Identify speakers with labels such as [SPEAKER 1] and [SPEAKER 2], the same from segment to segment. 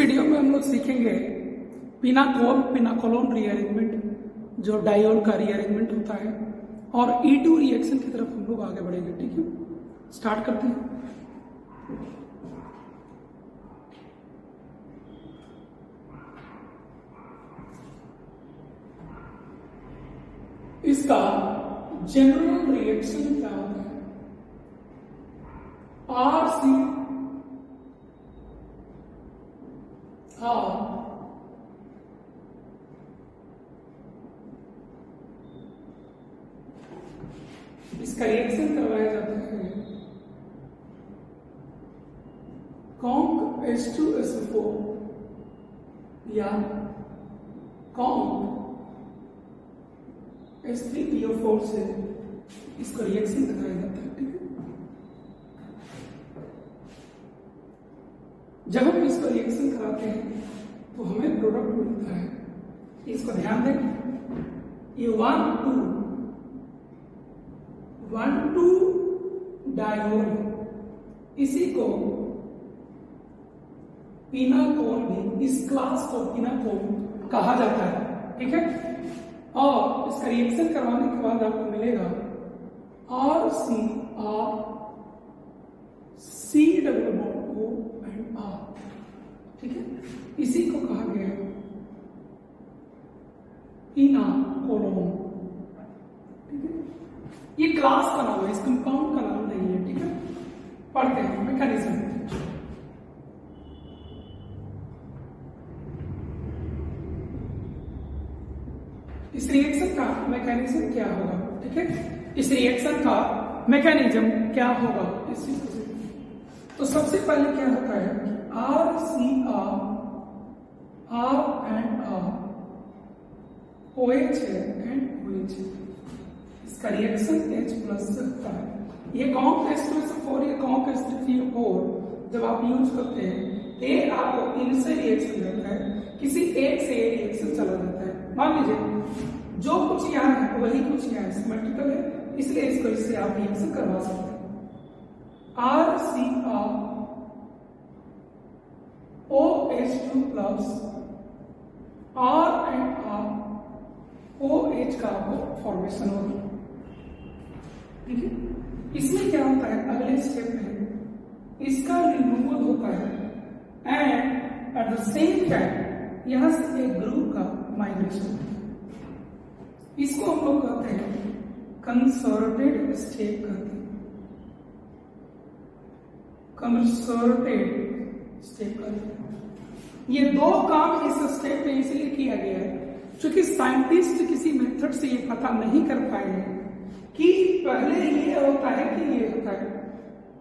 [SPEAKER 1] Video में हम लोग सीखेंगे पिनाकोल पिनाकोलोन रीअरेंजमेंट, जो डायोल का रीअरेंजमेंट होता है, और E2 रिएक्शन की तरफ हम लोग आगे बढ़ेंगे। ठीक है, स्टार्ट करते हैं। इसका जनरल रिएक्शन क्या होता है? RC इसका रिएक्शन करवाया जाता है कॉन्क H2SO4 या कॉन्क H3PO4 से इसका रिएक्शन कराया जाता है। ठीक है, जब हम इसका रिएक्शन कराते हैं तो हमें प्रोडक्ट मिलता है। इसको ध्यान दें, ये 1,2 डायोल, इसी को पिनाकोल भी, इस क्लास को पिनाकोल कहा जाता है। ठीक है, और इसका रिएक्शन करवाने के बाद आपको मिलेगा RCR C double bond O and R। ठीक है, इसी को कहा गया है पिनाकोलोन। ठीक है, ये क्लास का नाम है, इस कंपाउंड का नाम नहीं है। ठीक है, पढ़ते हैं मैकेनिज्म। इस रिएक्शन का मैकेनिज्म क्या होगा? ठीक है, इस रिएक्शन का मैकेनिज्म क्या होगा इस चीज से। तो सबसे पहले क्या होता है कि RCR R and R OH है एंड OH है, इसका रिएक्शन H प्लस से होता है। ये कॉन्क H2SO4, ये कॉन्क H3PO4 जब आप यूज करते हैं तो ये आपको इनसे रिएक्शन देता है, किसी एक से ये रिएक्शन चला जाता है। मान लीजिए जो कुछ यहाँ है वही कुछ यहाँ सिमेट्रिकल है, इसलिए इसको इससे आप रिएक्शन करवा सकते हैं। RCR OH2 plus R and R OH का आपको फॉर्मेशन होगी। ठीक है, इसमें क्या होता है, अगले स्टेप में इसका रिमूवल होता है and at the same time यहां से एक ग्रुप का माइग्रेशन। इसको हम लोग कहते हैं कंसर्टेड स्टेप कहते हैं, कंसर्टेड स्टेप कहते हैं। ये दो काम इस स्टेप में इसलिए किया गया है क्योंकि साइंटिस्ट किसी मेथड से ये पता नहीं कर पाए हैं कि पहले ये होता है कि ये होता है।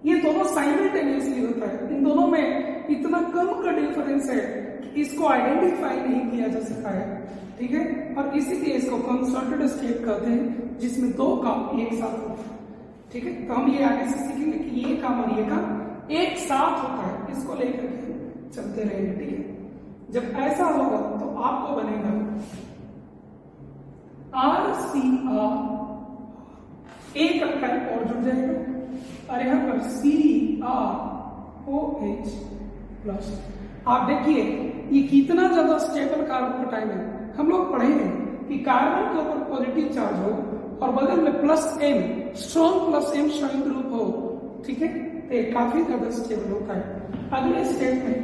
[SPEAKER 1] ये दोनों साइमल्टेनियसली होता है, इन दोनों में इतना कम का डिफरेंस है कि इसको आइडेंटिफाई नहीं किया जा सका है। ठीक है, और इसीलिए इसको कंसर्टेड स्टेप कहते हैं जिसमें दो काम एक साथ होता है। ठीक है, तो हम ये आगे से सीखेंगे कि ये काम और ये काम एक साथ होता है, इसको लेकर के चलते रहेंगे। ठीक है, जब ऐसा होगा तो आपको बनेगा RCR, एक अल्काइल और जुड़ जाएगा और यहां पर CrOH प्लस। आप देखिए ये कितना ज्यादा स्टेबल कार्बन टाइम है। हम लोग पढ़ेंगे कि कार्बन के ऊपर पॉजिटिव चार्ज हो और बगल में plus M, strong plus M संयुक्त ग्रुप हो। ठीक है, तो ये काफी ज्यादा स्टेबल होता है। अगले स्टेप में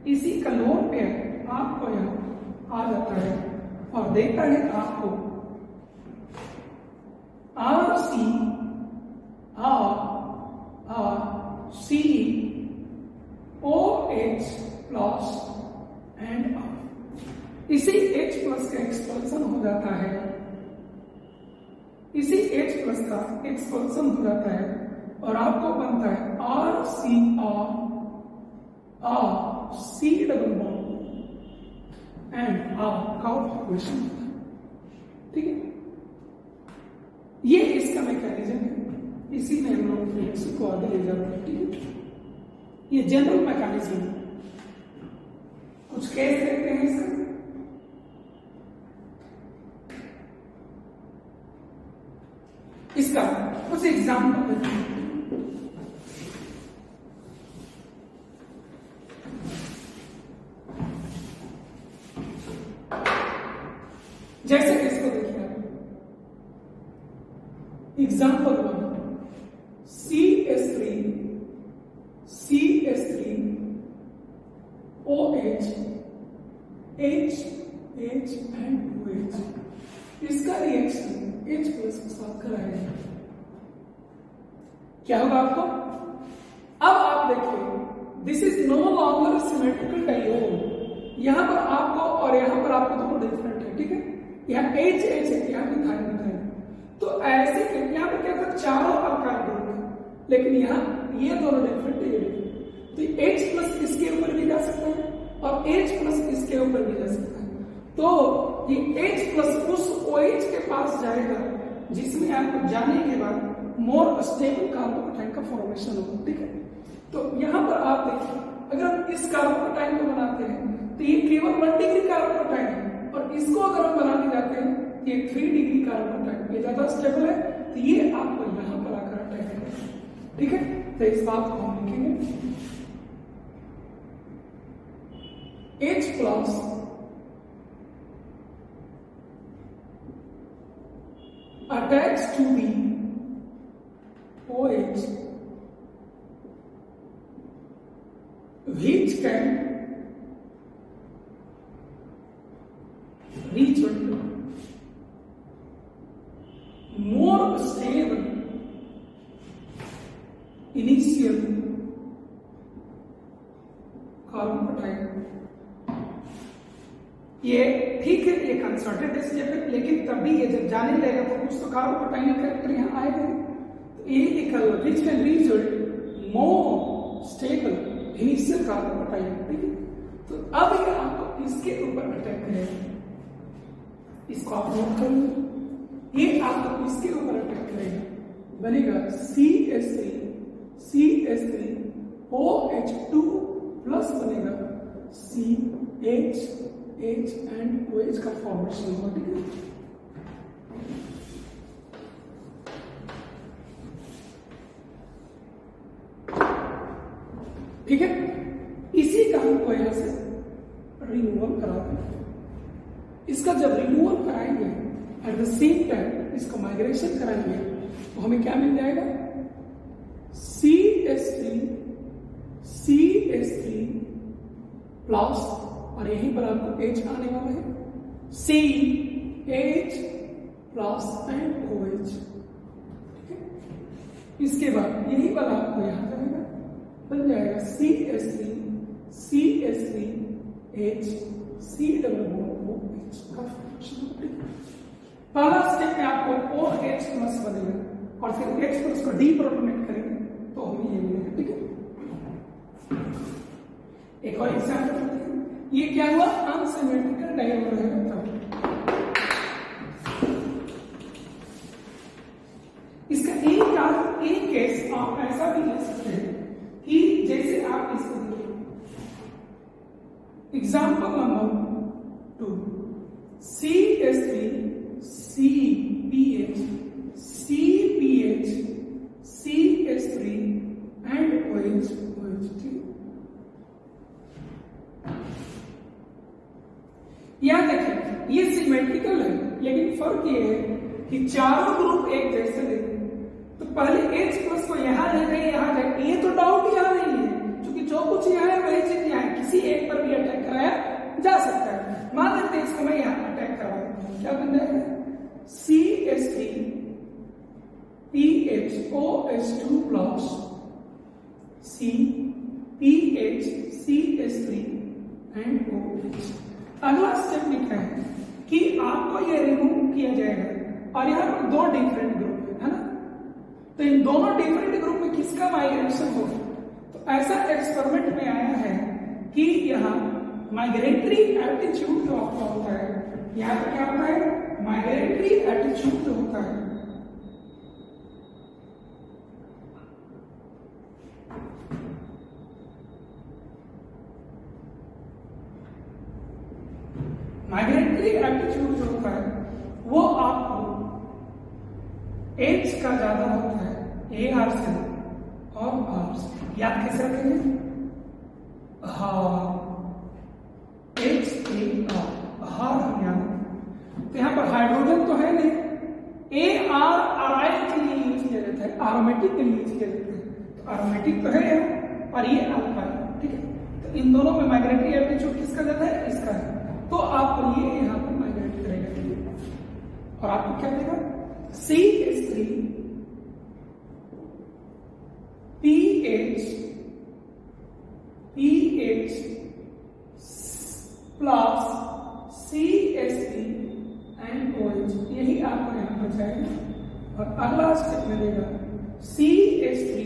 [SPEAKER 1] इसी का लोन पेयर आपको यहाँ आ जाता है और देता है आपको COH प्लस एंड R। इसी H प्लस का एक्सपल्सन हो जाता है, इसी H प्लस का एक्सपल्सन हो जाता है और आपको बनता है RCR R C double bond and R का फॉर्मेशन। ठीक है, ये इसका मैकेनिज्म है, इसी में हम लोग रिएक्शन को आगे ले जाते हैं। ठीक है, ये जनरल मैकेनिज्म है। कुछ केस देखते हैं इसका। इसका कुछ एग्जाम्पल देते हैं। जैसे कि इसको देखिए आप, example 1, CH3 OH H and OH, इसका रिएक्शन H प्लस के साथ कराएगा, क्या होगा आपको? अब आप देखिए, this is no longer symmetrical diode, यहां पर आपको और यहां पर आपको दोनों डिफरेंट है, ठीक है, यहाँ H है, यहाँ मिथाइल मिथाइल, तो ऐसे यहाँ पर क्या था, चारों अल्काइल ग्रुप है, लेकिन यहाँ ये दोनों डिफरेंट है, तो H प्लस इसके ऊपर भी जा सकता है और H प्लस इसके ऊपर भी जा सकता है, तो ये H प्लस उस OH के पास जाएगा जिसमें आपको जाने के बाद मोर स्टेबल कार्बोकेटाइन का फॉर्मेशन होगा, ठीक है। तो यहाँ पर आप देखिए, अगर हम इस कार्बोकेटाइन को बनाते हैं तो ये केवल 1 डिग्री कार्बोकेटाइन है, और इसको अगर हम बनाने जाते हैं तो ये 3 डिग्री कार्बोकेटाइन, ये ज्यादा स्टेबल है, तो ये आपको यहाँ पर आकर अटैक करेगा, ठीक है। तो इस बात को हम लिखेंगे H plus attached to the OH which can reach more stable initial carbocation. ये ठीक है, ये कंसर्टेड स्टेप है, लेकिन तब भी ये जब जाने लगेगा तो कुछ तो कार्बोकेटाइन कैरेक्टर यहाँ आएगा, तो ये निकल which can result more stable initial carbocation, ठीक है। तो अब ये आपको इसके ऊपर अटैक करेगा, इसको आप नोट करेंगे, ये आपको इसके ऊपर अटैक करेगा, बनेगा CH3 OH2 प्लस बनेगा CH एंड OH का फॉर्मेशन होगा, ठीक है। ठीक है, इसी का हमको यहां से रिमूवल करा दें। इसका जब रिमूवल कराएंगे एट द सेम टाइम इसका माइग्रेशन कराएंगे तो हमें क्या मिल जाएगा, CH3 प्लस, और यहीं पर आपको H आने वाला है, CH प्लस एंड OH, ठीक है। इसके बाद यही पर आपको यहां जाएगा, बन जाएगा CH3H C double bond OH का फॉर्मेशन, ठीक है। पहला स्टेप में आपको OH प्लस बनेगा और फिर H प्लस को डीप्रोटोनेट करेंगे तो हमें ये मिलेगा, ठीक है। एक और एग्जांपल, ये क्या हुआ, अनसिमेट्रिकल डायोड है, इसका एक केस आप ऐसा भी ले सकते हैं कि जैसे आप इसको देखिए, example number 2, CH3 CPH CH3 and OH, ठीक। यहां देखिए, ये सिमेट्रिकल है, लेकिन फर्क ये है कि चारों ग्रुप एक जैसे लेंगे, तो पहले H प्लस को यहां ले गए, यहां जाए, ये तो डाउट यहां नहीं है, क्योंकि जो कुछ यहां है वही चीज यहां है, किसी एक पर भी अटैक कराया जा सकता है। मान लेते हैं इसको मैं यहां अटैक करवा देता हूं, क्या बन जाएगा, CH3 PHOH2 plus CPH CH3 and OH। अगला स्टेप में क्या है कि आपको ये रिमूव किया जाएगा और यहाँ पर 2 डिफरेंट ग्रुप है ना, तो इन दोनों डिफरेंट ग्रुप में किसका माइग्रेशन होगा, तो ऐसा एक्सपेरिमेंट में आया है कि यहाँ माइग्रेटरी एल्टीट्यूड जो आपका होता है, यहाँ पर क्या होता है, माइग्रेटरी एल्टीट्यूड जो होता है, माइग्रेटरी एल्टीट्यूड जो होता है वो आपको H का ज्यादा होता है AR से और R से, याद कैसे रखेंगे, हार HAR, हार हम याद, तो यहाँ पर एरोमेटिक के लिए यूज किया जाता है। तो एरोमेटिक तो है और ये अल्काइल, ठीक है। तो इन दोनों में माइग्रेटरी एप्टीट्यूड किसका ज्यादा है? इसका है। तो आप ये यहाँ पर माइग्रेट करेगा, ठीक है। और आपको क्या देगा? CH3 PH plus CH3 and OH, यही आपको यहाँ पर जाएगा। और अगला स्टेप में देगा CH3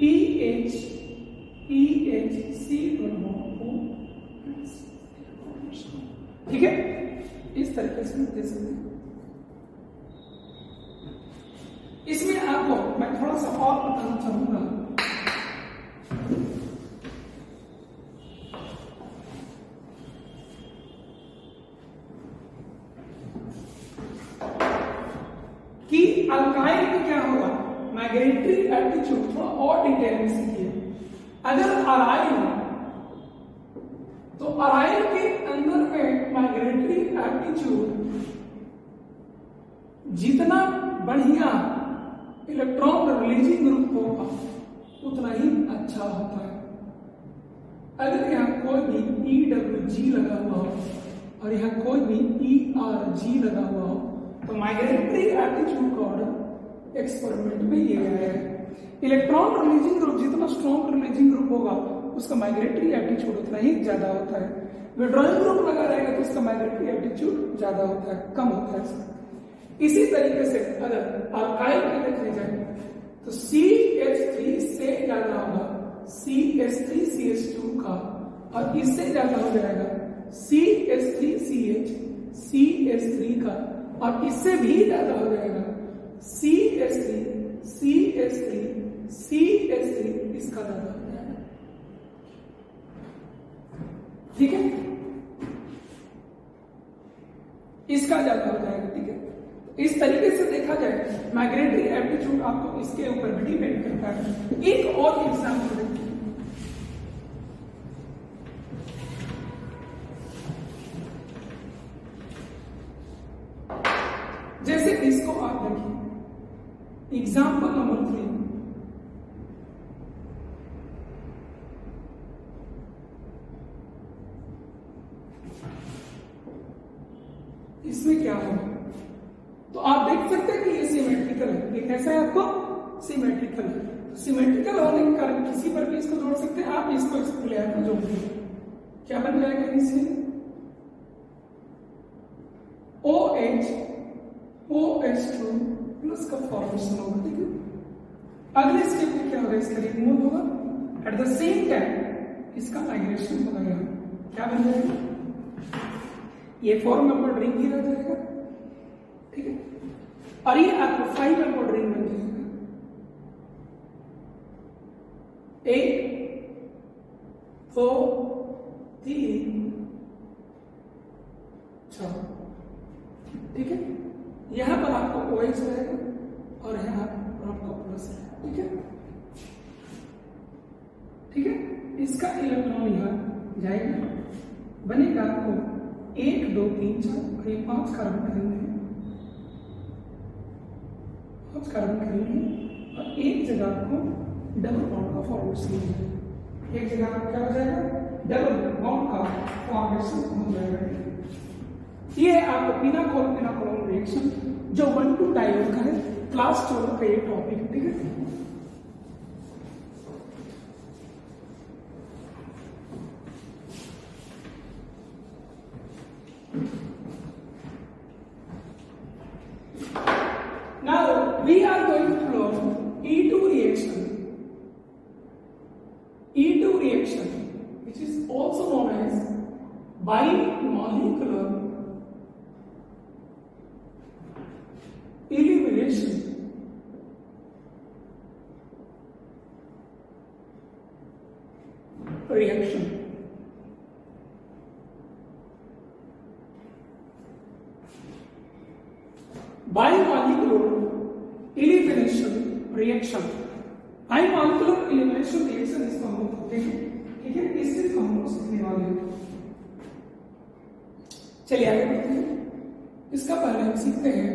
[SPEAKER 1] PHC, ठीक है। इस तरीके से दे सकते हैं। इसमें आपको मैं थोड़ा सा और बताना चाहूंगा कि अल्काइल में क्या होगा, माइग्रेटरी एप्टीट्यूड थोड़ा और डिटेल में सीखिए। अगर अराइल तो अराइल के अंदर में माइग्रेटरी एप्टीट्यूड जितना बढ़िया इलेक्ट्रॉन रिलीजिंग ग्रुप होगा उतना ही अच्छा होता है। अगर यहाँ कोई भी EWG लगा हुआ हो और यहाँ कोई भी ERG लगा हुआ हो तो माइग्रेटरी एप्टीट्यूड का ऑर्डर एक्सपेरिमेंट में ये आया है। इलेक्ट्रॉन रिलीजिंग ग्रुप जितना स्ट्रॉन्ग रिलीजिंग ग्रुप होगा उसका माइग्रेटरी एप्टीट्यूड उतना ही ज्यादा होता है। विड्रॉइंग ग्रुप लगा रहेगा तो उसका माइग्रेटरी एप्टीट्यूड ज्यादा होता है, कम होता है। इसी तरीके से अगर अल्काइल में देखा जाए तो CH3 से ज्यादा होगा CH3CH2 का, और इससे ज्यादा हो जाएगा CH3CH CH3 का, और इससे भी ज्यादा हो जाएगा CH3 CH3 CH3, इसका ज्यादा हो जाएगा, ठीक है। इसका ज्यादा हो जाएगा, ठीक है। इस तरीके से देखा जाए माइग्रेटरी एप्टीट्यूड आपको इसके ऊपर भी डिपेंड करता है। एक और एग्जांपल देखिए, जैसे इसको आप देखिए एग्जांपल नंबर 3। इसमें क्या होगा तो आप देख सकते हैं कि ये सिमेट्रिकल है। ये कैसा है आपको? सिमेट्रिकल है। तो सिमेट्रिकल होने के कारण किसी पर भी इसको जोड़ सकते हैं। आप इसको इस प्लेयर पर जोड़ देंगे, क्या बन जाएगा? इसमें OH OH2 प्लस का फॉर्मेशन होगा, ठीक है। अगले स्टेप में क्या होगा? इसका रिमूवल होगा। एट द सेम टाइम इसका माइग्रेशन होगा, यहाँ क्या बन जाएगा? ये 4 मेंबर रिंग ही रह जाएगा, ठीक है। और ये आपको 5 मेंबर रिंग बन जाएगा। 1 2 3 4, ठीक है। यहां पर आपको OH रहेगा और यहां पर आपको प्लस रहेगा, ठीक है, ठीक है। इसका इलेक्ट्रॉन यहां जाएगा, बनेगा आपको 1 2 3 4 और ये 5 कार्बन करेंगे, 5 कार्बन करेंगे और एक जगह आपको डबल बॉन्ड का फॉर्मेशन हो जाएगा। एक जगह आपको क्या हो जाएगा? डबल बॉन्ड का फॉर्मेशन हो जाएगा। ये आपको पिनाकोलोन रिएक्शन जो 1,2 डायोड का है, क्लास 12 का ये टॉपिक है, ठीक है। Now we are going to learn E2 reaction. E2 reaction, which is also known as bimolecular elimination. Reaction. Bimolecular elimination reaction. Bimolecular elimination reaction इसको हम लोग करते हैं, ठीक है। इससे हम लोग सीखने वाले हैं। चलिए आगे बढ़ते हैं। इसका पहले हम सीखते हैं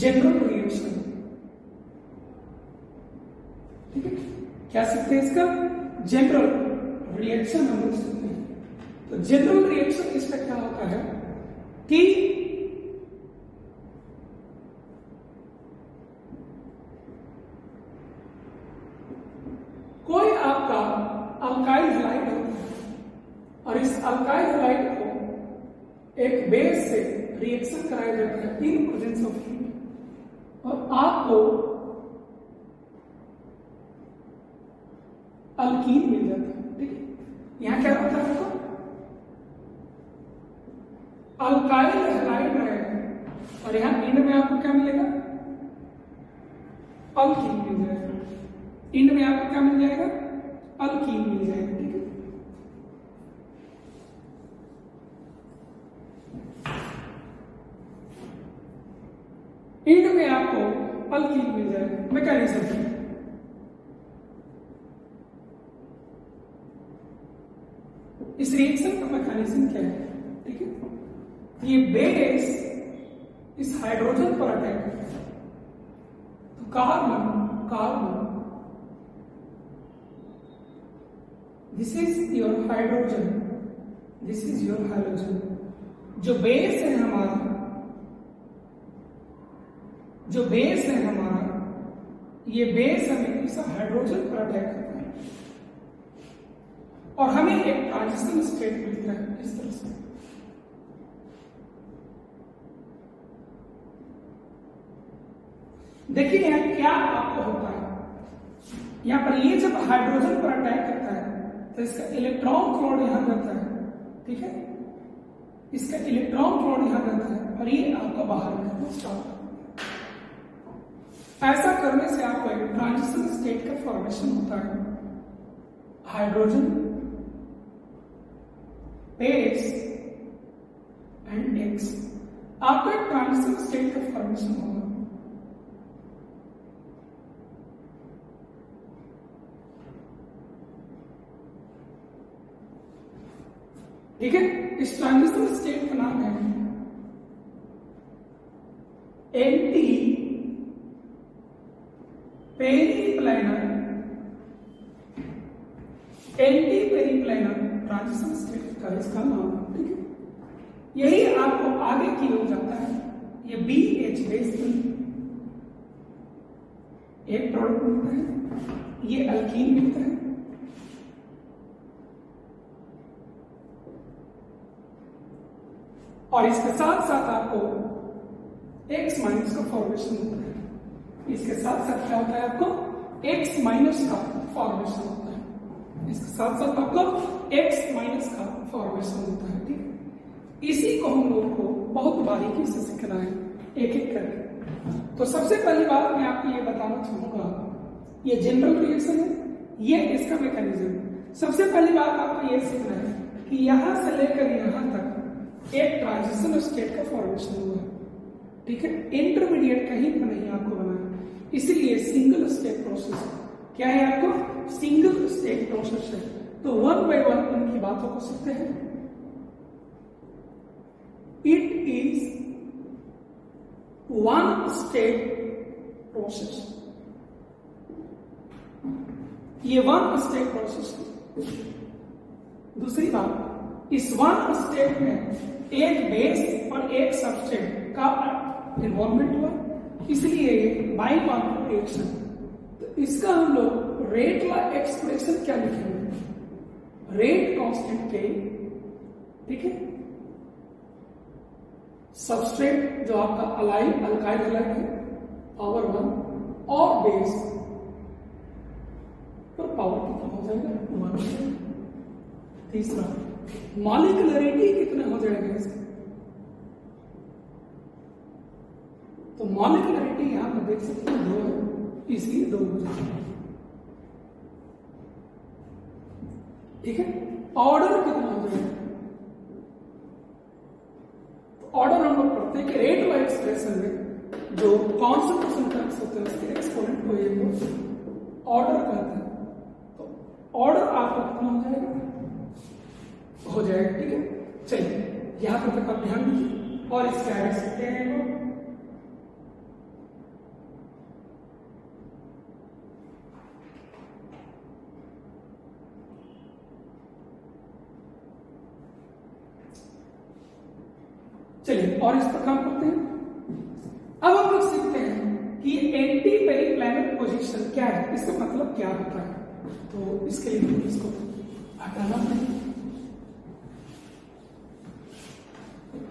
[SPEAKER 1] जनरल रिएक्शन। ठीक है, क्या सकते हैं इसका? जनरल रिएक्शन हम लोग सकते हैं। तो जनरल रिएक्शन इसका क्या होता है कि कोई आपका अल्काइल हैलाइड होता है और इस अल्काइल हैलाइड को एक बेस से रिएक्शन कराया जाता है इन प्रेजेंस ऑफ हीट और आपको अल्कीन मिल जाता है। ठीक है, यहां क्या होता है? आपको अल्काइल हैलाइड रहेगा और यहां इन में आपको क्या मिलेगा? अल्कीन मिल जाएगा। इन में आपको क्या मिल जाएगा? अल्कीन मिल जाएगा। ठीक है, इन में आपको अल्कीन मिल जाएगा। मैकेनिज्म है, इस रिएक्शन का मैकेनिज्म क्या है? ठीक है, ये बेस इस हाइड्रोजन पर अटैक करता है तो carbon this is your hydrogen, this is your hydrogen. जो बेस है हमारा, ये बेस हमें इस हाइड्रोजन पर अटैक करता है और हमें एक ट्रांजिशन स्टेट मिलता है इस तरह से। देखिए यहां क्या आपको होता है, यहां पर ये जब हाइड्रोजन पर अटैक करता है तो इसका इलेक्ट्रॉन क्लोड यहां रहता है। ठीक है, इसका इलेक्ट्रॉन क्लोड यहां रहता है और ये आपका बाहर निकलना स्टार्ट होता है। ऐसा करने से आपको एक ट्रांजिशन स्टेट का फॉर्मेशन होता है। हाइड्रोजन, बेस एंड एक्स, आपको एक ट्रांजिशन स्टेट का फॉर्मेशन होगा। ठीक है, इस ट्रांजिशन स्टेट का नाम है एंटी पेरीप्लानर ट्रांजिशन स्टेट का इसका नाम। ठीक है, यही आपको आगे की ओर जाता है। ये BH बेस एक प्रोडक्ट मिलता है, ये अल्कीन मिलता है और इसके साथ साथ आपको X माइनस का फॉर्मेशन होता है। इसके साथ साथ क्या होता है? आपको X माइनस का फॉर्मेशन होता है। इसके साथ साथ आपको X माइनस का फॉर्मेशन होता है। ठीक है, इसी को हम लोग को बहुत बारीकी से सीखना है एक एक करके। तो सबसे पहली बात मैं आपको ये बताना चाहूंगा, ये जनरल रिएक्शन है, ये इसका मैकेनिज्म। सबसे पहली बात आपको ये सीखना है कि यहां से लेकर यहां तक एक ट्रांजिशन स्टेट का फॉर्मेशन हुआ। ठीक है, इंटरमीडिएट कहीं पर नहीं आपको बनाना, इसलिए सिंगल स्टेट प्रोसेस क्या है? आपको सिंगल स्टेट प्रोसेस है। तो वन बाय वन उनकी बातों को सीखते हैं। It is one state process, ये वन स्टेट प्रोसेस है। दूसरी बात, इस वन स्टेट में एक बेस और एक सबस्ट्रेट का इन्वॉल्वमेंट हुआ, इसलिए बाई क्वांटम रिएक्शन। तो इसका हम लोग रेट ला एक्सप्रेशन क्या लिखेंगे? रेट कांस्टेंट के। ठीक है, सबस्ट्रेट जो आपका अल्काइल हैलाइड है पावर 1 और बेस पर पावर कितना हो जाएगा? 1। तीसरा, मॉलिक्यूलरिटी कितना हो जाएगा इसका? तो मॉलिक्यूलरिटी यहां पर देख सकते हैं 2 है, इसलिए 2 हो जाएगा। ठीक है, ऑर्डर कितना हो जाएगा? तो ऑर्डर हम लोग पढ़ते हैं कि रेट वाइज एक्सप्रेशन में जो कॉन्सेंट्रेशन टर्म्स होते हैं उसके एक्सपोनेंट को ये लोग ऑर्डर कहते हैं। तो ऑर्डर आपका कितना हो जाएगा? हो जाएगा। ठीक है, चलिए यहां पर तक आप ध्यान दीजिए और इसके आगे सकते हैं चलिए और इस पर काम करते हैं। अब हम लोग सीखते हैं कि एंटी पेरिप्लैनर पोजीशन क्या है, इसका मतलब क्या होता है। तो इसके लिए हम इसको हटाना है,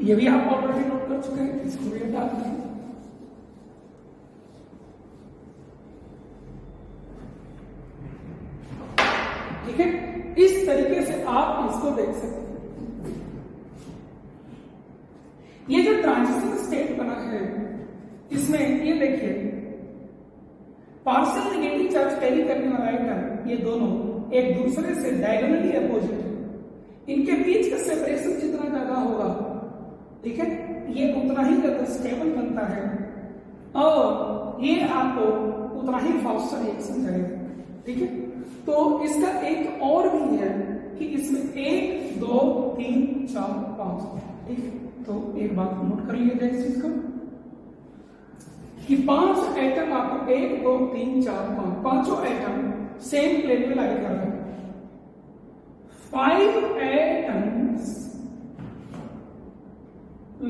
[SPEAKER 1] ये भी आप ऑलरेडी नोट कर चुके हैं, इसको भी हटा देते हैं। ठीक है, इस तरीके से आप इसको देख सकते हैं। ये जो ट्रांजिशन स्टेट बना है, इसमें ये देखिए पार्शियल नेगेटिव चार्ज कैरी करने वाला आइटम, ये दोनों एक दूसरे से डायगोनली अपोजिट है। इनके बीच का सेपरेशन जितना ज्यादा होगा, ठीक है, ये उतना ही ज्यादा स्टेबल बनता है और ये आपको उतना ही फास्टर रिएक्शन करेगा। ठीक है, तो इसका एक और भी है कि इसमें 1 2 3 4 5, ठीक है, तो एक बात नोट कर लिया जाए इस चीज को कि 5 एटम आपको 1 2 3 4 5 पांचों एटम सेम प्लेन में लाई कर रहे हैं। 5 atoms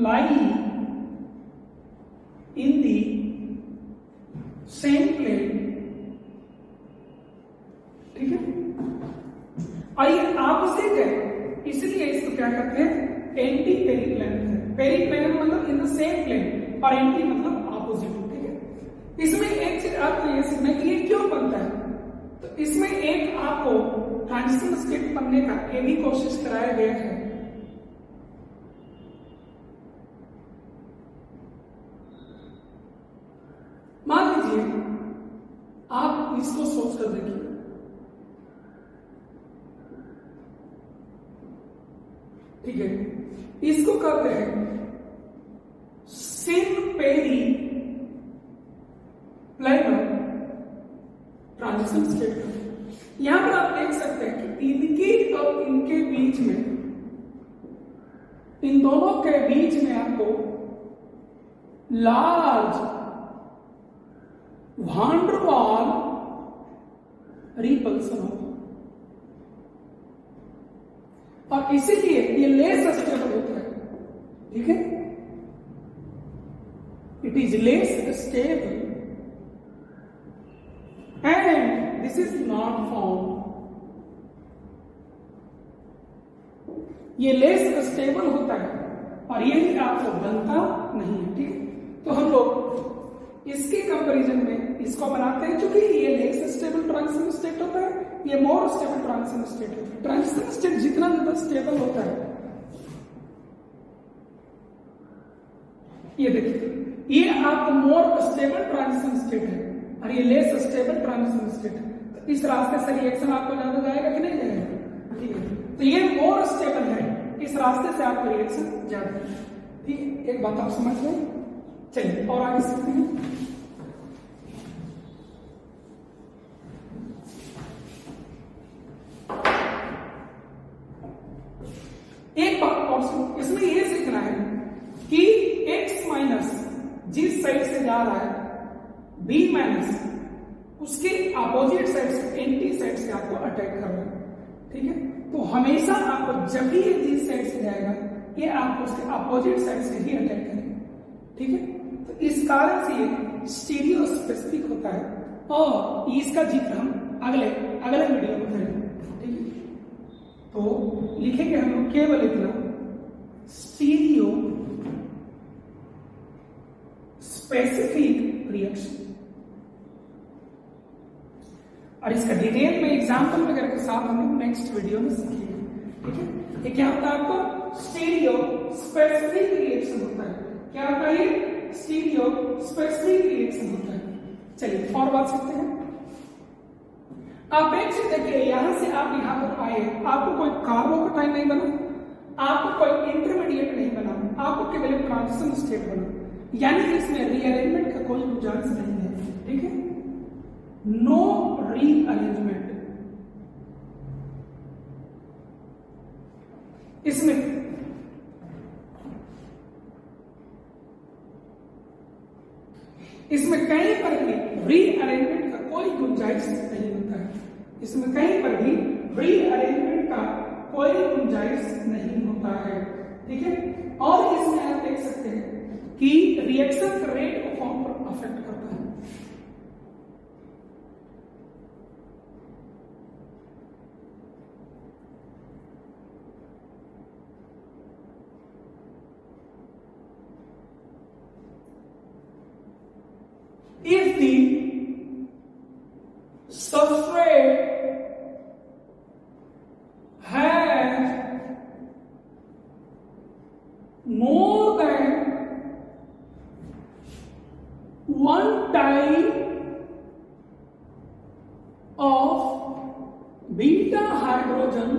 [SPEAKER 1] lie in the same plane, ठीक है, और ये ऑपोजिट है, इसलिए इसको क्या कहते हैं, एंटी पेरिप्लैनर। पेरिप्लैनर मतलब इन द सेम प्लेन और एंटी मतलब ऑपोजिट। ठीक है, इसमें एक चीज आपको ये सीखना है कि ये क्यों बनता है। तो इसमें एक आपको ट्रांजिशन स्टेट बनने का ये भी कोशिश कराया गया है। मान लीजिए आप इसको सोच कर देखिए, ठीक है, इसको कहते हैं सिन पेरी प्लैनर ट्रांजिशन स्टेट। यहां पर आप देख सकते हैं कि इनके और इनके बीच में, इन दोनों के बीच में आपको लार्ज वान डेर वाल रिपल्सन होगा और इसीलिए ये लेस स्टेबल होता है। ठीक है, it is less stable and this is not found. ये लेस स्टेबल होता है और ये भी आपको बनता नहीं है। ठीक है, तो हम लोग इसके कंपैरिजन में इसको बनाते हैं, क्योंकि ये लेस स्टेबल ट्रांजिशन स्टेट होता है, ये मोर स्टेबल ट्रांजिशन स्टेट होता है। ट्रांजिशन स्टेट जितना ज्यादा स्टेबल होता है, ये देखिए, ये आपको मोर स्टेबल ट्रांजिशन स्टेट है और ये लेस स्टेबल ट्रांजिशन स्टेट है। तो इस रास्ते से रिएक्शन आपको ज्यादा जाएगा कि नहीं जाएगा। ठीक है, तो ये मोर स्टेबल है, इस रास्ते से आपका रिएक्शन ज्यादा है। ठीक है, एक बात आप समझ गए। चलिए और आगे सीखते हैं। एक बात और सुनो, इसमें यह सीखना है कि x माइनस जिस साइड से जा रहा है, b माइनस उसके अपोजिट साइड से, एंटी साइड से आपको अटैक कर रहा है। ठीक है, तो हमेशा आपको जब भी ये जिस साइड से जाएगा, ये आपको उसके अपोजिट साइड से ही अटैक करेगा। ठीक है, तो इस कारण से ये स्टीरियो स्पेसिफिक होता है और इसका जिक्र हम अगले वीडियो में करेंगे। ठीक है, तो लिखेंगे हम लोग केवल इतना, स्टीरियो स्पेसिफिक रिएक्शन, और इसका डिटेल में एग्जांपल वगैरह के साथ हम लोग नेक्स्ट वीडियो में सीखेंगे। ठीक है, ये क्या होता है, आपको स्टीरियो स्पेसिफिक रिएक्शन होता है। क्या होता है, स्टीरियो स्पेसिफिक रिएक्शन होता है। चलिए और बात सीखते हैं। आप देख सकते हैं कि यहां से आप यहां पर आए, आपको कोई कार्बोकेटाइन नहीं बना, आपको कोई इंटरमीडिएट नहीं बना, आपको केवल ट्रांजिशन स्टेट बना, यानी इसमें रीअरेंजमेंट का कोई गुंजाइश नहीं है। ठीक है, नो रीअरेंजमेंट। इसमें कहीं पर भी रीअरेंजमेंट का कोई गुंजाइश नहीं होता है। इसमें कहीं पर भी रीअरेंजमेंट का कोई गुंजाइश नहीं होता है। ठीक है। और इसमें आप देख सकते हैं कि रिएक्शन रेट को फॉर्म पर अफेक्ट करता है। If the substrate has more than one type of beta hydrogen,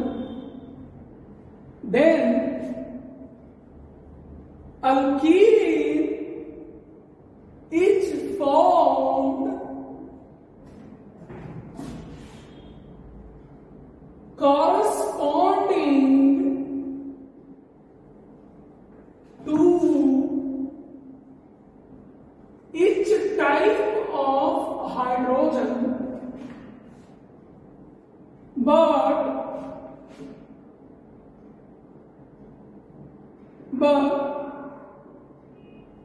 [SPEAKER 1] then alkene is formed corresponding to each type of hydrogen, but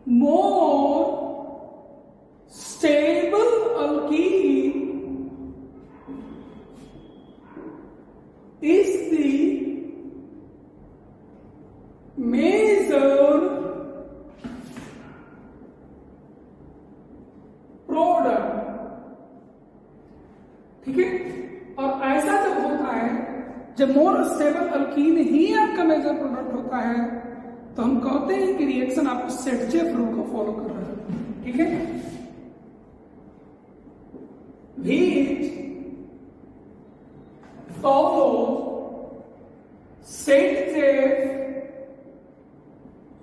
[SPEAKER 1] more stable alkene is the major product. ठीक है। और ऐसा जब होता है, जब मोर स्टेबल अल्कीन ही आपका major product होता है, तो हम कहते हैं कि रिएक्शन आपको सेटचेफ रूल को फॉलो कर रहा है। ठीक है। Which follows Saint-Joseph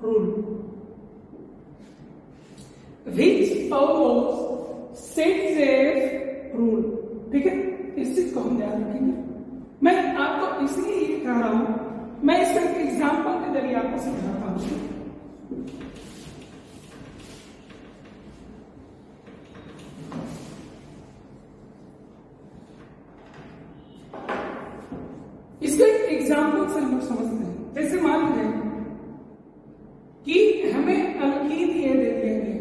[SPEAKER 1] rule, which follows Saint-Joseph rule। ठीक है। इस चीज को हम ध्यान रखेंगे। मैं आपको इसलिए ये कह रहा हूं, मैं इसका एक एग्जाम्पल के जरिए आपको समझाता हूं। इसको एक एग्जाम्पल से हम लोग समझते हैं। जैसे मान लीजिए कि हमें अल्कीन ये दे दिया गया,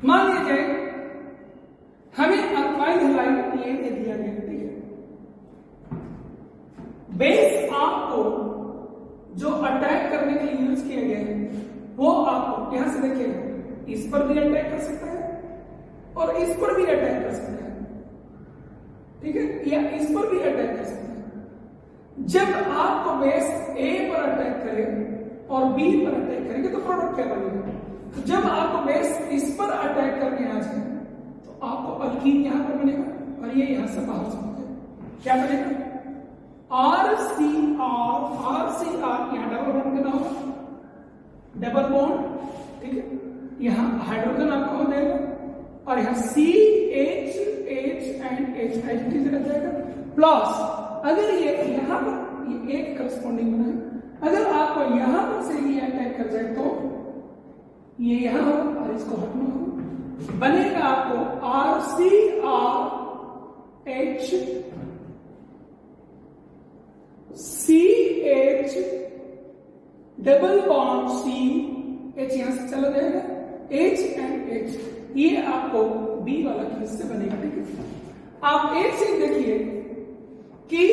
[SPEAKER 1] मान लीजिए हमें अल्काइल हैलाइड ये दे दिया गया। ठीक है। बेस आपको जो अटैक करने के लिए यूज किया गया है, वो आपको यहां से देखिएगा, इस पर भी अटैक कर सकता है और इस पर भी अटैक कर सकता है। ठीक है। या इस पर भी अटैक कर सकता है। जब आपको बेस ए पर अटैक करे और बी पर अटैक करेंगे तो प्रोडक्ट क्या बनेगा? तो जब आपको बेस इस पर अटैक करने आ जाए तो आपको अल्कीन यहां पर बनेगा और ये यहां से बाहर जाएगा। क्या बनेगा? RCR यहां डबल बॉन्ड करना होगा, डबल बॉन्ड। ठीक है। यहां हाइड्रोजन आपको हो जाएगा और यहां CH एंड H रह जाएगा। प्लस अगर ये यहां पर ये एक करस्पॉन्डिंग बना है, अगर आपको यहां पर से ये अटैक कर जाए तो ये यहां होगा और इसको हटना होगा, बनेगा आपको RCRH CH double bond C, H यहां से चला जाएगा, H एंड H, ये आपको B वाला केस से बनेगा। ठीक है। आप एक चीज देखिए कि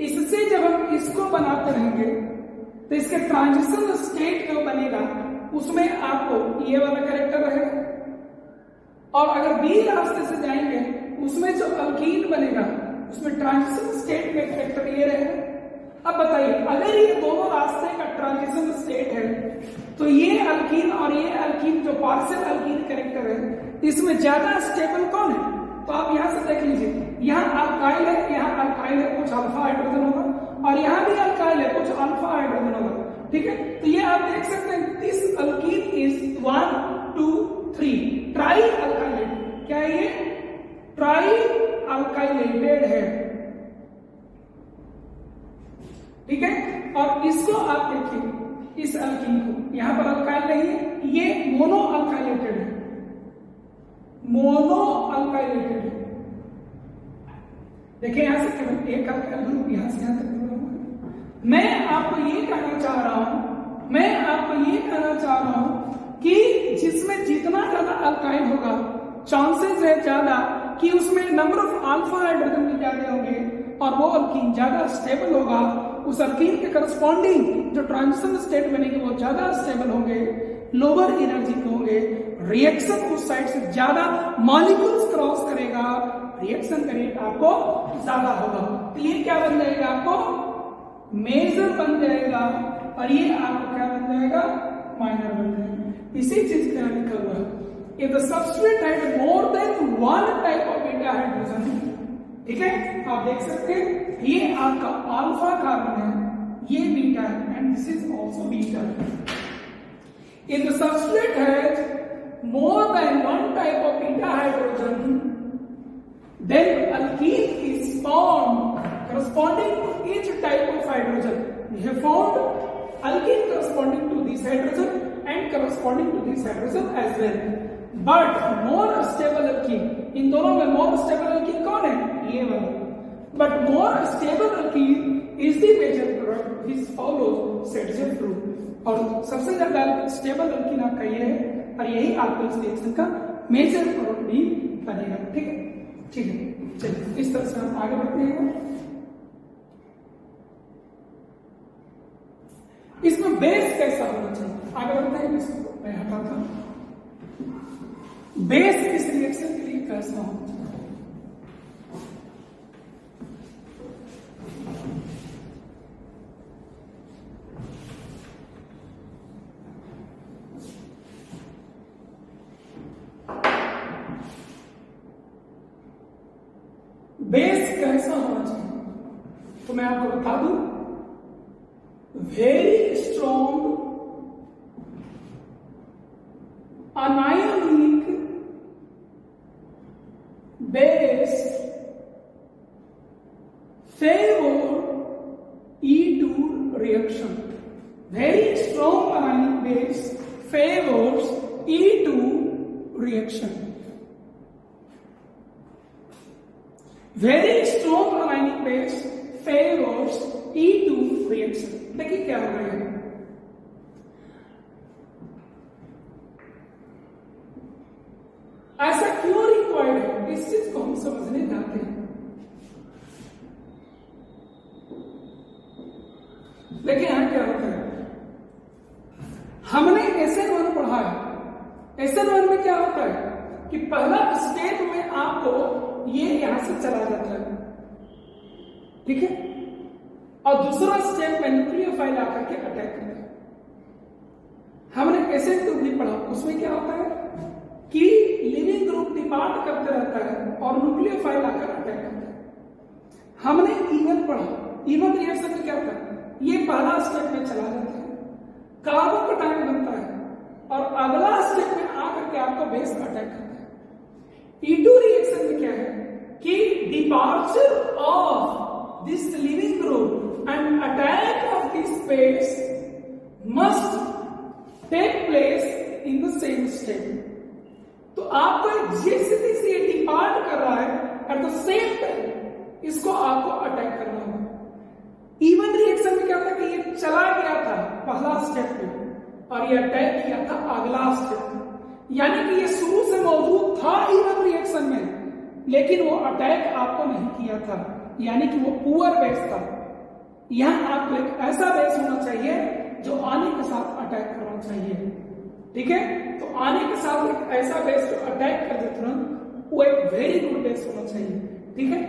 [SPEAKER 1] इससे जब हम इसको बनाते रहेंगे तो इसके ट्रांजिशन स्टेट जो बनेगा उसमें आपको ये वाला कैरेक्टर रहेगा, और अगर बी रास्ते से जाएंगे उसमें जो अल्कीन बनेगा उसमें ट्रांजिशन स्टेट में कैरेक्टर ये रहेगा। अब बताइए, अगर ये दोनों रास्ते का ट्रांजिशन स्टेट है तो ये अल्कीन और ये अल्कीन जो पार्शियल अल्कीन कैरेक्टर है, इसमें ज्यादा स्टेबल कौन है? तो आप यहां से देख लीजिए, यहाँ अल्काइल है, यहाँ अल्काइल है, कुछ अल्फा हाइड्रोजन होगा, और यहाँ भी अल्काइल है, कुछ अल्फा हाइड्रोजन होगा। ठीक है। तो ये आप देख सकते हैं दिस अल्कीन इज 1 2 3 ट्राई अल्काइलेटेड। क्या है ये? ट्राई अल्काइलेटेड है। ठीक है। और इसको आप देखिए, इस अल्कीन को, यहां पर अल्काइल नहीं है, ये मोनो अल्काइलेटेड है, मोनो अल्काइलेटेड है। देखिए यहां से केवल एक अल्काइल ग्रुप यहां से यहां तक जुड़ा हुआ है। मैं आपको ये कहना चाह रहा हूं कि जिसमें जितना ज्यादा अल्काइल होगा चांसेस है ज्यादा कि उसमें नंबर ऑफ अल्फा हाइड्रोजन भी ज्यादा होंगे और वो अल्कीन ज्यादा स्टेबल होगा। उस अल्कीन के करस्पॉन्डिंग जो ट्रांजिशन स्टेट बनेंगे वो ज्यादा स्टेबल होंगे, लोअर एनर्जी के होंगे, रिएक्शन उस साइड से ज्यादा मॉलिक्यूल्स क्रॉस करेगा, रिएक्शन का रेट आपको ज्यादा होगा। तो ये क्या बन जाएगा, आपको मेजर बन जाएगा और ये आपको क्या बन जाएगा, माइनर बन जाएगा। इसी चीज का लिखा हुआ है if the substrate had more than one type of beta hydrogen, ठीक है, आप देख सकते हैं ये आपका अल्फा कार्बन है, ये बीटा है and this is also beta. if the substrate has more than one type of beta hydrogen, then alkene is formed corresponding to each type of hydrogen. We have found alkene corresponding to this hydrogen and corresponding to this hydrogen as well. But more stable alkene, इन दोनों में more stable alkene कौन है, ये वाला। But more stable alkene is the major product which follows Sadzev rule. और सबसे ज्यादा stable alkene आपका ये है और यही आपको इस रिएक्शन का मेजर प्रोडक्ट भी बनेगा। ठीक है, ठीक है, चलिए इस तरह से हम आगे बढ़ते हैं। इसमें बेस कैसा होना चाहिए, आगे बढ़ते हैं। इसको मैं हटाता हूं, बेस इस रिएक्शन के लिए कैसा होना चाहिए। बेस कैसा होना चाहिए तो मैं आपको बता दूं, very strong anionic base favor E2 reaction. Very strong ionic base favors E2 reaction. Very strong ionic base favors E2 reaction. देखिए क्या हो रहा है, ऐसा क्यों रिक्वायर्ड है, इस चीज को हम समझने जाते हैं। देखिए यहां क्या होता है, हमने SN1 पढ़ा है। SN1 में क्या होता है कि पहला स्टेप में आपको ये यहां से चला जाता है, ठीक है, और दूसरा स्टेप में न्यूक्लियोफाइल आकर के अटैक करता है। हमने SN2 भी पढ़ा, उसमें क्या होता है कि लिविंग ग्रुप डिपार्ट करते रहता है और न्यूक्लियोफाइल आकर अटैक करता है। हमने E1 पढ़ा, E1 रिएक्शन में क्या होता है, ये पहला स्टेप में चला जाता है, कार्बोकटायन बनता है और अगला स्टेप में आकर के आपको बेस अटैक करता है। E2 रिएक्शन में क्या है कि departure of this leaving group and attack of this base must take place in the same step. तो आपको जिस स्थिति से डिपार्ट कर रहा है एट द सेम टाइम इसको आपको अटैक करना होगा। E1 रिएक्शन में क्या होता है कि ये चला गया था पहला स्टेप पे और ये अटैक किया था अगला स्टेप में, यानी कि ये शुरू से मौजूद था E1 रिएक्शन में लेकिन वो अटैक आपको नहीं किया था, यानी कि वो पुअर बेस था। यहां आपको एक ऐसा बेस होना चाहिए जो आने के साथ अटैक करना चाहिए, ठीक है। तो आने के साथ एक ऐसा बेस जो अटैक कर दे तुरंत, वो एक वेरी गुड बेस होना चाहिए, ठीक है।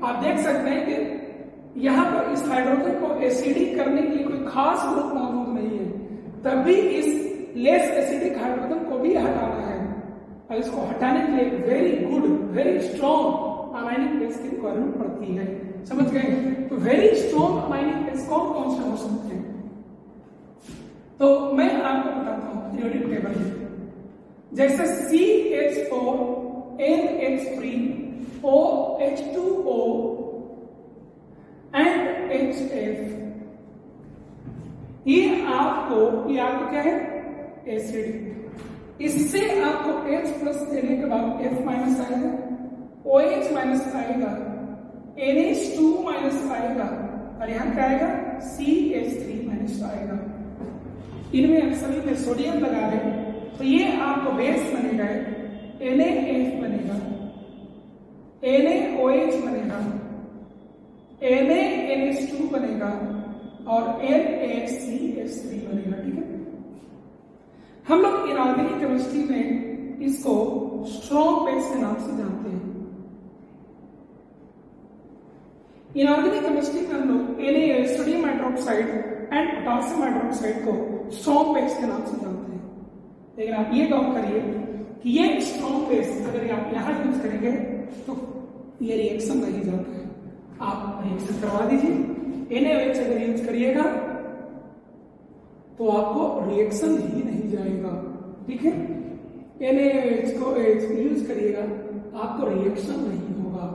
[SPEAKER 1] आप देख सकते हैं कि यहाँ पर इस हाइड्रोजन को एसिडिक करने के लिए कोई खास ग्रुप मौजूद नहीं है, तब भी इस लेस एसिडिक हाइड्रोजन को भी हटाना है और इसको हटाने के लिए very good very strong aminic base की रिक्वायरमेंट पड़ती है, समझ गए। तो वेरी स्ट्रॉन्ग अमाइनिक बेस कौन कौन से हो सकते हैं, तो मैं आपको बताता हूं पीरियोडिक टेबल में। जैसे CH4 NH3 OH2O and HF, ये आपको क्या है, एसिड। इससे आपको H प्लस देने के बाद F माइनस आएगा, OH माइनस आएगा, NH2 माइनस आएगा और यहाँ क्या आएगा CH3 माइनस आएगा। इनमें सभी में सोडियम लगा दें तो ये आपको बेस बनेगा, NaF बनेगा, NaOH बनेगा, NaNH2 बनेगा और NaCH3 बनेगा। ठीक है, हम लोग इनऑर्गेनिक केमिस्ट्री में इसको स्ट्रॉन्ग बेस के नाम से जानते हैं। इनऑर्गेनिक केमिस्ट्री में हम लोग sodium hydroxide and potassium hydroxide को स्ट्रॉन्ग बेस के नाम से जानते हैं। लेकिन आप ये गौर करिए कि ये स्ट्रॉन्ग बेस अगर आप यहां यूज करेंगे तो ये रिएक्शन नहीं जाता है। आप रिएक्शन करवा दीजिए, NaOH अगर यूज करिएगा तो आपको रिएक्शन ही नहीं जाएगा। ठीक है, NaOH को यूज करिएगा आपको रिएक्शन नहीं होगा,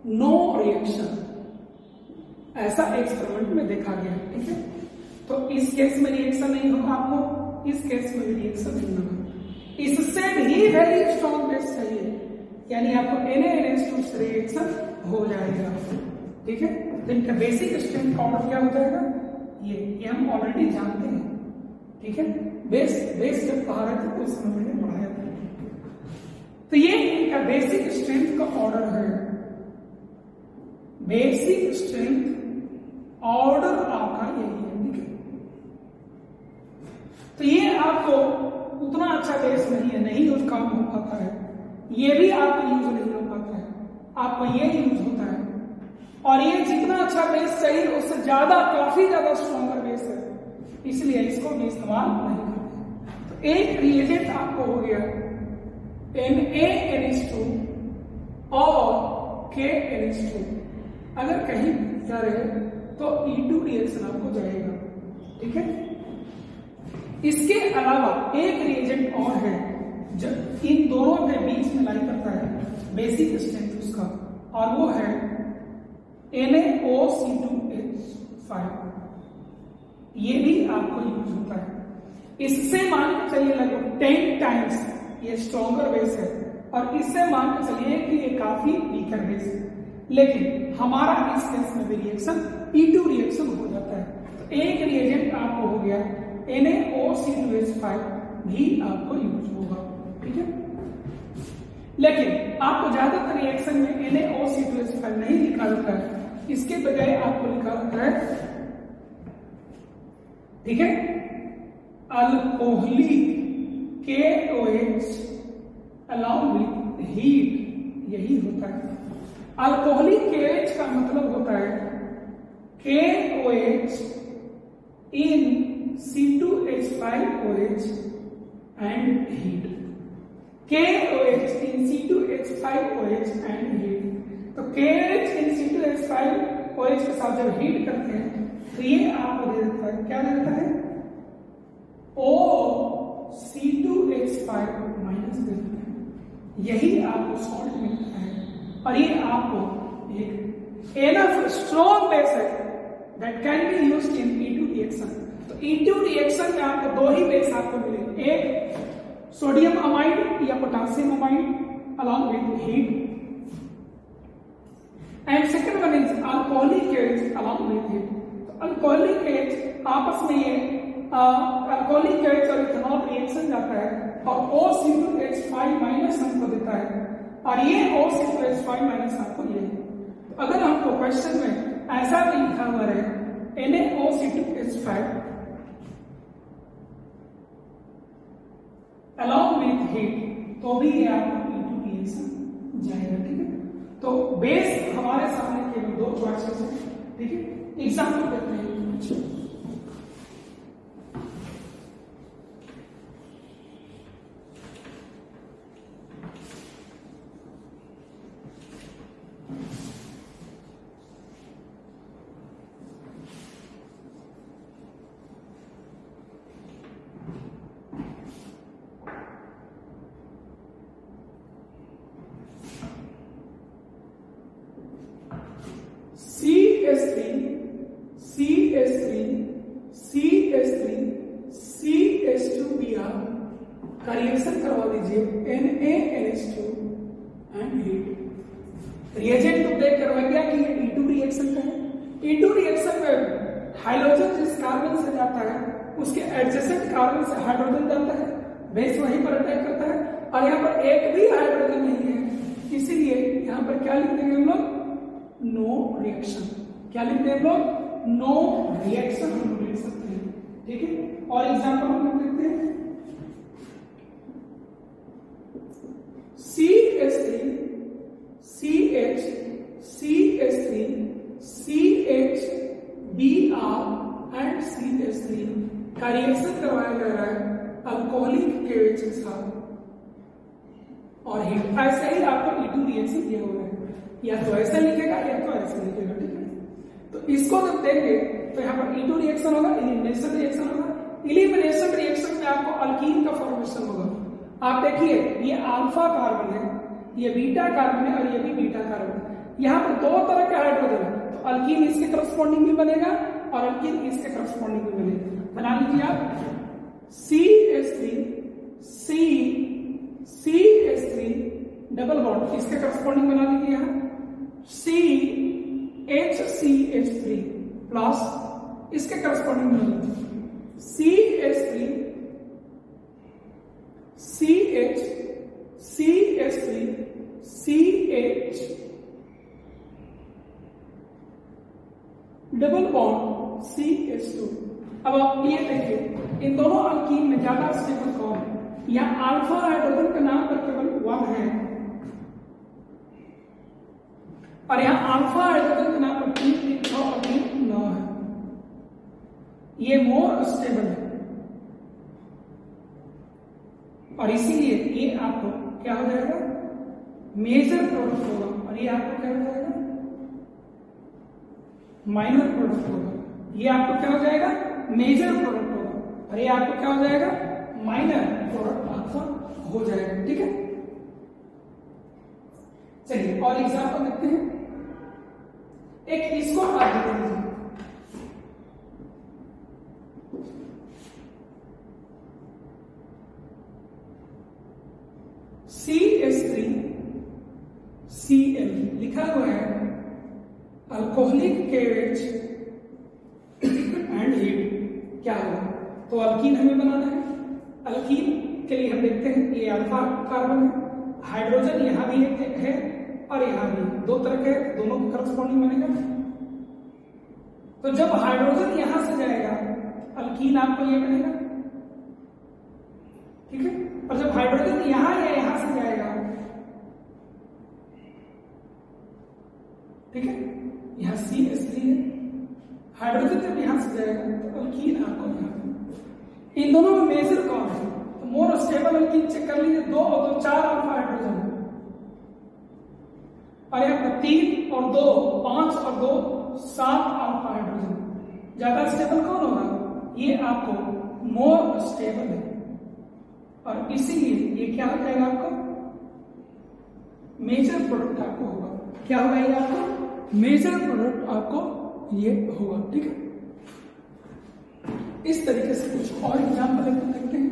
[SPEAKER 1] नो रिएक्शन, ऐसा एक्सपेरिमेंट में देखा गया। ठीक है, तो इस केस में रिएक्शन नहीं होगा आपको, इस केस में भी रिएक्शन नहीं होगा। इससे भी वेरी स्ट्रॉन्ग बेस चाहिए, यानी आपको NaNH2 से रिएक्शन हो जाएगा। ठीक है, तो इनका बेसिक स्ट्रेंथ कॉम्पाउंड क्या हो जाएगा, ये हम ऑलरेडी जानते हैं। ठीक है, बेस जब कहा रहे थे तो उस समय मैंने पढ़ाया था। तो ये इनका बेसिक स्ट्रेंथ का ऑर्डर है, बेसिक स्ट्रेंथ ऑर्डर आपका यही है। ठीक है, तो ये आपको उतना अच्छा बेस नहीं है, नहीं यूज काम हो पाता है, ये भी आपको यूज नहीं हो पाता है, आपको ये यूज होता है। और ये जितना अच्छा बेस चाहिए उससे ज्यादा, काफी ज्यादा स्ट्रॉन्गर बेस है, इसलिए इसको भी इस्तेमाल नहीं करते। तो एक रिएजेंट आपको हो गया NaNH2 और KNH2, अगर कहीं जा रहे तो E2 रिएक्शन आपको जाएगा। ठीक है, इसके अलावा एक रिएजेंट और है जो इन दोनों के बीच में लाई करता है बेसिक स्ट्रेंथ उसका, और वो है NaOC2H5। ये भी आपको यूज होता है। इससे मान के चलिए लगभग 10 टाइम्स ये स्ट्रॉन्गर बेस है, और इससे मान के चलिए कि ये काफी वीकर बेस है, लेकिन हमारा इस केस में भी रिएक्शन E2 रिएक्शन हो जाता है। तो एक रिएजेंट आपको हो गया NaOC2H5 भी आपको यूज होगा। ठीक है, लेकिन आपको ज्यादातर रिएक्शन में NaOC2H5 नहीं लिखा जाता है, इसके बजाय आपको लिखा होता है, ठीक है, alcoholic KOH along with heat, यही होता है। अल्कोहलिक KOH का मतलब होता है KOH in C2H5OH and heat, KOH in C2H5OH and heat। तो KOH in C2H5OH के साथ जब हीट करते हैं तो ये आपको दे देता है, क्या दे देता है, OC2H5 माइनस दे देता है, यही आपको सॉल्ट मिलता है। और ये आपको एक एनफ स्ट्रॉन्ग बेस है that can be used in E2 reaction. तो E2 रिएक्शन में आपको दो ही बेस आपको मिलेंगे, एक सोडियम अमाइड या potassium amide along with heat, and second one is alcoholic KOH along with heat. तो अल्कोहलिक KOH आपस में ये अल्कोहलिक KOH और इथेनॉल रिएक्शन जाता है और OC2H5 माइनस हमको देता है, और ये OC2H5 माइनस आपको ये है। तो अगर हमको क्वेश्चन में ऐसा भी लिखा हुआ है NaOC2H5 अलॉन्ग विथ हीट, तो भी ये आपको E2 रिएक्शन जाएगा। ठीक है, तो बेस हमारे सामने केवल दो चॉइसेस है। ठीक है, एग्जाम्पल करते हैं। CH2Br का रिएक्शन करवा दीजिए NaNH2 एंड हीट। रिएजेंट तो देख कर गया कि ये E2 रिएक्शन का है। E2 रिएक्शन में हाइड्रोजन जिस कार्बन से जाता है उसके एडजेसेंट कार्बन से हाइड्रोजन जाता है, बेस वहीं पर अटैक करता है, और यहाँ पर एक भी हाइड्रोजन नहीं है, इसीलिए यहाँ पर क्या लिख देंगे हम लोग, नो रिएक्शन। क्या लिख देंगे हम लोग, नो रिएक्शन हम लोग लिख सकते हैं, ठीक है। और एग्जाम्पल हम लोग देखते हैं, CH3 CH CH3 CH Br and CH3 का रिएक्शन करवाया जा रहा है अल्कोहलिक KOH के साथ और हीट। ऐसे ही आपको E2 रिएक्शन दिया हुआ है, या तो ऐसा लिखेगा या तो ऐसा लिखेगा, ठीक है। तो इसको जब देंगे तो यहाँ पर E2 रिएक्शन होगा, एलिमिनेशन रिएक्शन होगा। एलिमिनेशन रिएक्शन में आपको अल्कीन का फॉर्मेशन होगा। आप देखिए ये अल्फा कार्बन है, ये बीटा कार्बन है और ये भी बीटा कार्बन है। यहाँ पर दो तरह के हाइड्रोजन है, तो अल्कीन इसके करस्पॉन्डिंग भी बनेगा और अल्कीन इसके करस्पॉन्डिंग भी बनेगा। बना लीजिए आप CH3 CH3 डबल बॉन्ड, इसके करस्पॉन्डिंग बना लीजिए यहाँ CHCH3 प्लस इसके करस्पॉन्डिंग बना लीजिए CH3 CH double bond CH2। अब आप ये देखिए इन दोनों अल्कीन में ज्यादा स्टेबल कौन है, यहाँ अल्फा हाइड्रोजन का नाम पर केवल 1 है और यहाँ अल्फा हाइड्रोजन का नाम पर 3 और 3 9 है, ये मोर स्टेबल है और इसीलिए ये आपको क्या हो जाएगा, मेजर प्रोडक्ट होगा और ये आपको क्या हो जाएगा, माइनर प्रोडक्ट होगा। ये आपको क्या हो जाएगा, मेजर प्रोडक्ट होगा और ये आपको क्या हो जाएगा, माइनर प्रोडक्ट आपका हो जाएगा, ठीक है। चलिए और एग्जांपल देखते हैं, एक इसको आप देख लीजिए, CH3 Cl लिखा हुआ है अल्कोहलिक KOH एंड हीट। क्या होगा, तो अल्कीन हमें बनाना है। अल्कीन के लिए हम देखते हैं ये अल्फा कार्बन है, हाइड्रोजन यहाँ भी एक है और यहाँ भी, दो तरह के दोनों के करस्पॉन्डिंग बनेगा। तो जब हाइड्रोजन यहां से जाएगा अल्कीन आपको ये बनेगा, ठीक है। और जब हाइड्रोजन यहां या यहां से जाएगा, ठीक है, यहां CH3 है, हाइड्रोजन जब यहां से जाएगा तो अल्कीन आपको यहां। इन दोनों में मेजर कौन है, तो मोर स्टेबल अल्कीन चेक कर लीजिए, 2 और 2 4 अल्फा हाइड्रोजन है और यहाँ पर 3 और 2 5 और 2 7 अल्फा हाइड्रोजन। ज्यादा स्टेबल कौन होगा, ये आपको मोर स्टेबल है और इसीलिए ये क्या हो जाएगा, आपका मेजर प्रोडक्ट आपको होगा। क्या होगा ये आपको, मेजर प्रोडक्ट आपको ये होगा, ठीक है। इस तरीके से कुछ और एग्जाम्पल देखते हैं।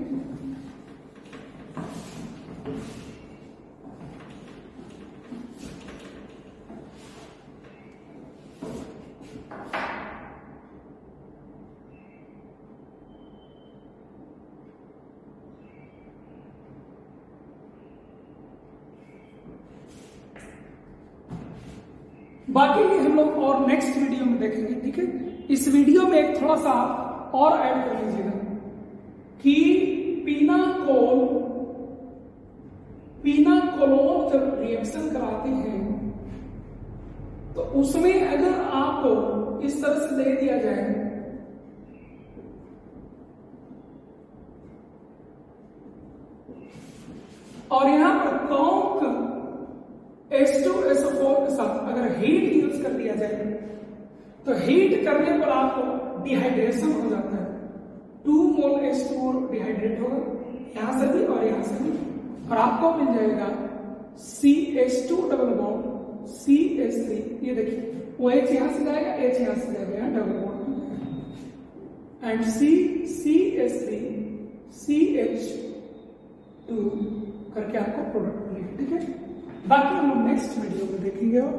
[SPEAKER 1] बाकी हम लोग और नेक्स्ट वीडियो में देखेंगे, ठीक है। इस वीडियो में एक थोड़ा सा और ऐड कर लीजिएगा कि पीनाकोलोन जब रिएक्शन कराते हैं तो उसमें अगर आपको इस तरह से दे दिया जाए और यहां पर कॉन्क H2SO4 के साथ अगर हीट यूज कर दिया जाए तो हीट करने पर आपको डिहाइड्रेशन हो जाता है, 2 मोल H2O डिहाइड्रेट होगा यहां से भी और यहां से भी और आपको मिल जाएगा CH2 डबल बॉन्ड CH3। ये देखिए वो H यहां से जाएगा, H यहां से जाएगा, यहां double bond and CH3 CH2 करके आपको प्रोडक्ट मिलेगा। ठीक है, बाकी हम लोग नेक्स्ट वीडियो में देखेंगे। और